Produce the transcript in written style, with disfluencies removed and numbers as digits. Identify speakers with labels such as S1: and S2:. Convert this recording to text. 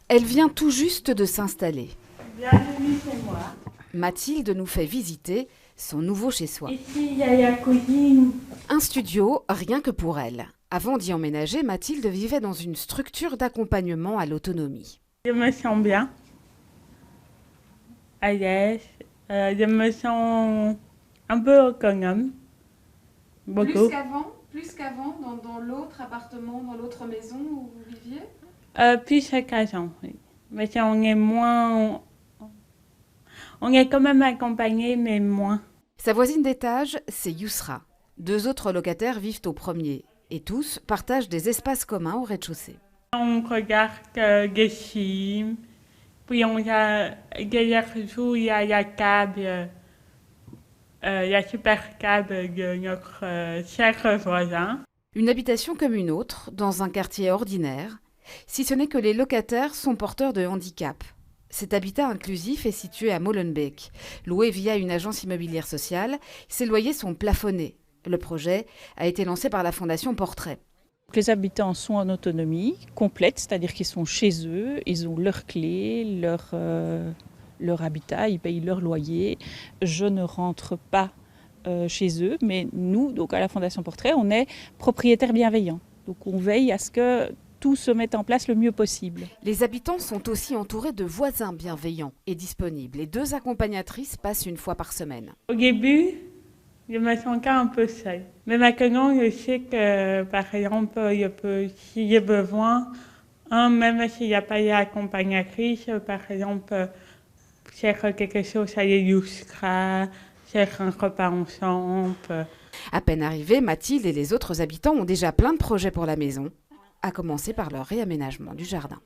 S1: Elle vient tout juste de s'installer.
S2: Bienvenue chez moi.
S1: Mathilde nous fait visiter son nouveau chez-soi.
S2: Ici, il y a la cuisine.
S1: Un studio, rien que pour elle. Avant d'y emménager, Mathilde vivait dans une structure d'accompagnement à l'autonomie.
S2: Je me sens bien, à l'aise. Je me sens un peu autonome. Beaucoup.
S1: Plus qu'avant dans l'autre appartement, dans l'autre maison où vous viviez?
S2: Plus qu'avant, oui. Mais on est quand même accompagné, mais moins.
S1: Sa voisine d'étage, c'est Yousra. Deux autres locataires vivent au premier et tous partagent des espaces communs au rez-de-chaussée.
S2: On regarde des films, puis on a derrière nous, il y a la table, la super table de notre cher voisin.
S1: Une habitation comme une autre, dans un quartier ordinaire, si ce n'est que les locataires sont porteurs de handicap. Cet habitat inclusif est situé à Molenbeek. Loué via une agence immobilière sociale, ses loyers sont plafonnés. Le projet a été lancé par la Fondation Portrait.
S3: Les habitants sont en autonomie complète, c'est-à-dire qu'ils sont chez eux, ils ont leurs clés, leur habitat, ils payent leur loyer. Je ne rentre pas chez eux, mais nous, donc à la Fondation Portrait, on est propriétaires bienveillants. Donc on veille à ce que tout se mette en place le mieux possible.
S1: Les habitants sont aussi entourés de voisins bienveillants et disponibles. Les deux accompagnatrices passent une fois par semaine.
S2: Au début, je me sentais un peu seule. Mais maintenant, je sais que, par exemple, si j'ai besoin, même s'il n'y a pas d'accompagnatrice, par exemple, faire quelque chose à l'illustrat, faire un repas ensemble.
S1: À peine arrivés, Mathilde et les autres habitants ont déjà plein de projets pour la maison, à commencer par leur réaménagement du jardin.